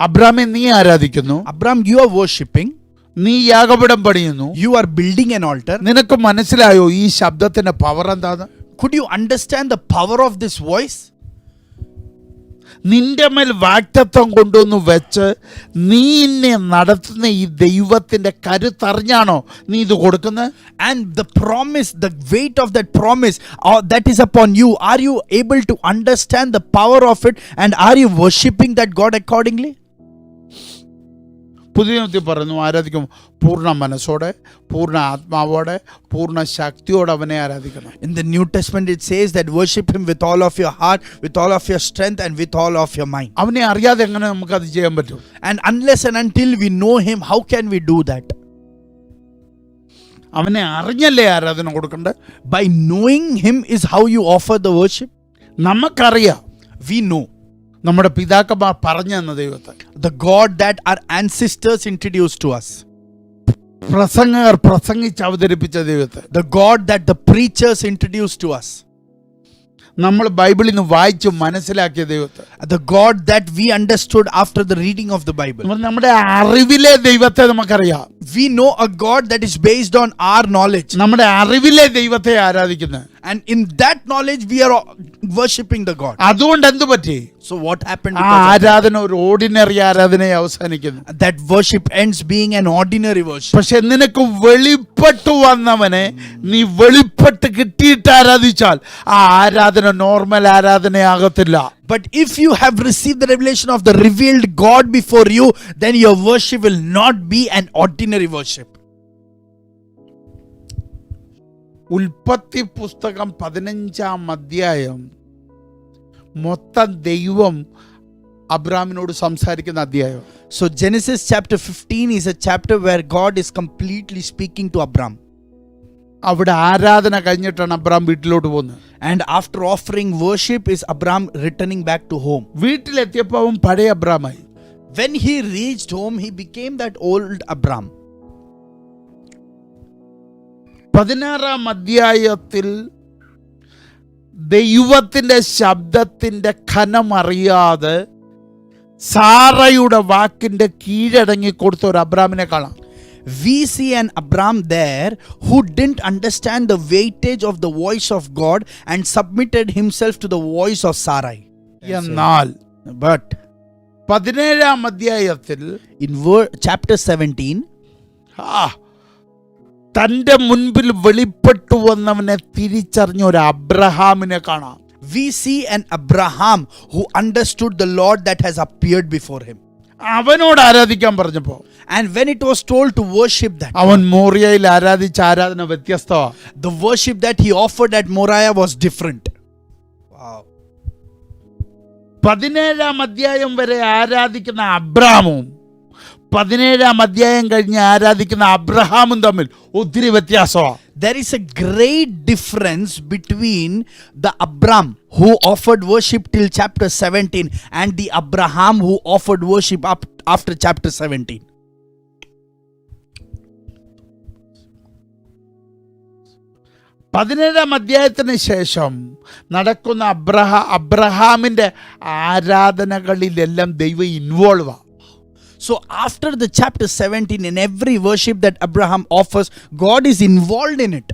അബ്രാമേ നീ ആരാധിക്കുന്നു. Abraham, you are worshipping. നീ യാഗപീഠം പണിയുന്നു. You are building an altar. നിനക്ക് മനസ്സിലായോ ഈ ശബ്ദത്തിന്റെ പവർ എന്താന്ന്? Could you understand the power of this voice? നിന്റെ മേൽ വാഗ്ദത്തം കൊണ്ടുവന്ന് വെച്ച് നീ എന്നെ നടത്തുന്ന ഈ ദൈവത്തിന്റെ കരുത്തറിഞ്ഞാണോ നീ ഇത് കൊടുക്കുന്നത്? And the promise, the weight of that promise that is upon you, are you able to understand the power of it, and are you worshipping that God accordingly? പുതിയ നിയമത്തിൽ പറയുന്നു ആരാധിക്കും പൂർണ്ണ മനസ്സോടെ, പൂർണ്ണ ആത്മാവോടെ, പൂർണ്ണ ശക്തിയോടെ അവനെ ആരാധിക്കണം. In the New Testament it says that worship him with all of your heart, with all of your strength, and with all of your mind. അവനെ അറിയാതെ എങ്ങനെ നമുക്ക് അത് ചെയ്യാൻ പറ്റും? And unless and until we know him, how can we do that? അവനെ അറിഞ്ഞല്ലേ ആരാധന കൊടുക്കണ്ടേ? By knowing him is how you offer the worship. നമുക്കറിയാം, We know നമ്മുടെ പിതാക്കന്മാർ പറഞ്ഞു തന്ന ദൈവത്തെ, the God that our ancestors introduced to us, പ്രസംഗകർ പ്രസംഗിച്ച് അവതരിപ്പിച്ച ദൈവത്തെ, the God that the preachers introduced to us, നമ്മൾ ബൈബിളിൽ നിന്ന് വായിച്ച് മനസ്സിലാക്കിയ ദൈവത്തെ, the God that we understood after the reading of the Bible. നമ്മുടെ അറിവിലെ ദൈവത്തെ നമുക്കറിയാം. We know a God that is based on our knowledge, നമ്മുടെ അറിവിലെ ദൈവത്തെ ആരാധിക്കുന്നത്. and in that knowledge we are worshipping the God. അതുകൊണ്ട് എന്ത് പറ്റി? So what happened? ആ ആരാധന ഒരു ഓർഡിനറി ആരാധനയെ അവസാനിക്കുന്നു. That worship ends being an ordinary worship. പക്ഷെ നിനക്ക് വെളിപ്പെട്ടു വന്നവനെ നീ വെളിപ്പെട്ട് കിട്ടിയിട്ട് ആരാധിച്ചാൽ ആ ആരാധന normal ആരാധനയാകത്തില്ല. But if you have received the revelation of the revealed God before you, then your worship will not be an ordinary worship. ഉൽപ്പത്തി പുസ്തകം 15-ാം അധ്യായം മൊത്തം ദൈവം അബ്രാമിനോട് സംസാരിക്കുന്ന അധ്യായം. So Genesis chapter 15 is a chapter where God is completely speaking to Abram. അവിടെ ആരാധന കഴിഞ്ഞിട്ടാണ് അബ്രാം വീട്ടിലോട്ട് പോകുന്നത്. And after offering worship is Abram returning back to home. വീട്ടിലെത്തിയപ്പോൾ അവൻ പഴയ അബ്രാമായി. When he reached home, he became that old Abram. 16-ാം അധ്യായത്തിൽ ദൈവത്തിന്റെ ശബ്ദത്തിന്റെ ഖനമറിയാതെ സാറയുടെ വാക്കിന്റെ കീഴടങ്ങി കൊടുത്ത ഒരു അബ്രാമിനെ കാണാം. We see an Abram there who didn't understand the weightage of the voice of God and submitted himself to the voice of Sarai. എന്നാൽ But 17-ാം അധ്യായത്തിൽ in chapter 17, തന്റെ മുൻപിൽ വെളിപ്പെട്ടു വന്നവനെ തിരിച്ചറിഞ്ഞ ഒരു അബ്രഹാമിനെ കാണാം. we see an Abraham who understood the Lord that has appeared before him. അവനോട് ആരാധിക്കാൻ പറഞ്ഞപ്പോ, And when it was told to worship that, അവൻ മോറിയയിൽ ആരാധിച്ച ആരാധന വ്യത്യസ്തമാണ്. the worship that he offered at Moriah was different. Wow. 17-ാം അധ്യായം വരെ ആരാധിക്കുന്ന അബ്രാമും 17-ാം അധ്യായം കഴിഞ്ഞ് ആരാധിക്കുന്ന അബ്രഹാമും തമ്മിൽ ഒത്തിരി വ്യത്യാസമാണ്. There is a great difference between the Abram who offered worship till chapter 17 and the Abraham who offered worship up after chapter 17. പതിനേഴാം അധ്യായത്തിന് ശേഷം നടക്കുന്ന അബ്രഹാമിന്റെ ആരാധനകളിലെല്ലാം ദൈവം involve. So after the chapter 17, in every worship that Abraham offers, God is involved in it.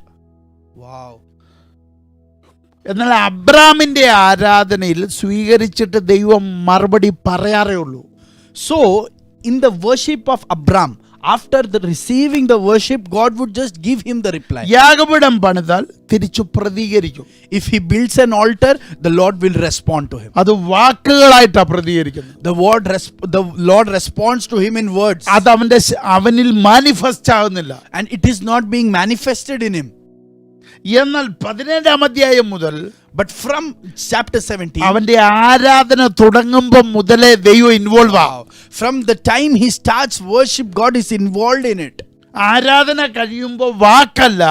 Wow. എന്നാൽ അബ്രാമിന്റെ ആരാധനയിൽ സ്വീകരിച്ചിട്ട് ദൈവം മറുപടി പറയാറേ ഉള്ളൂ. So in the worship of Abram, after the receiving the worship, God would just give him the reply. യാഗപീഠം പണിതാൽ തിരിച്ചു പ്രതികരിക്കും. If he builds an altar, the Lord will respond to him. അത് വാക്കുകളായിട്ടാണ് പ്രതികരിക്കുന്നത്. The Lord responds to him in words. അത് അവനിൽ manifest ആകുന്നില്ല. And it is not being manifested in him. എന്നാൽ 17-ാം അധ്യായം മുതൽ, but from chapter 17, അവന്റെ ആരാധന തുടങ്ങുമ്പോൾ മുതലേ ദൈവം ഇൻവോൾവ് ആവും. From the time he starts worship, God is involved in it. ആരാധന കഴിയുമ്പോൾ വാക്കല്ല,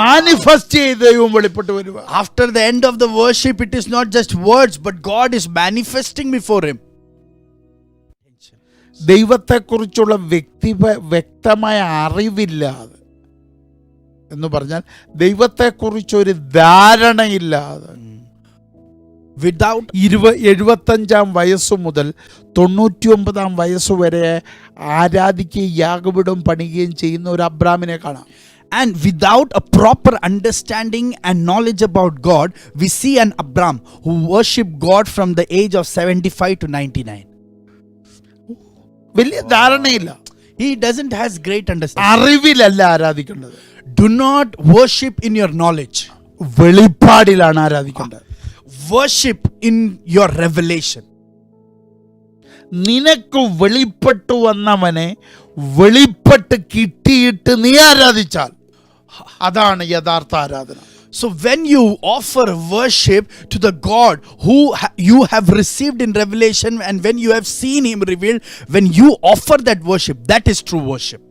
മാനിഫെസ്റ്റ് ചെയ്ത് ദൈവം വെളിപ്പെട്ടു വരിക. After the end of the worship, it is not just words, but God is manifesting before him. ദൈവത്തെക്കുറിച്ചുള്ള വ്യക്തമായ അറിവില്ലാതെ എന്ന് പറഞ്ഞാൽ ദൈവത്തെക്കുറിച്ചൊരു ധാരണയില്ലാതെ Without 75 വയസ്സു മുതൽ 99 വയസ്സ് വരെ ആരാധിക്കുകയും യാഗപീഠം പണിയുകയും ചെയ്യുന്ന ഒരു അബ്രാമിനെ കാണാം. and without a proper understanding and knowledge about God, we see an Abram who worshiped God from the age of 75 to 99. വലിയ ധാരണയില്ല. He doesn't has great understanding. അറിവിലല്ല ആരാധിക്കേണ്ടത്, Do not worship in your knowledge. വെളിപ്പാടിലാണ് ആരാധിക്കേണ്ടത്. Worship in your revelation. നിനക്ക് വെളിപ്പെട്ടു വന്നവനെ വെളിപ്പെട്ട് കിട്ടിയിട്ട് നീ ആരാധിച്ചാൽ അതാണ് യഥാർത്ഥ ആരാധന. So when you offer worship to the God who you have received in revelation, and when you have seen him revealed, when you offer that worship, that is true worship.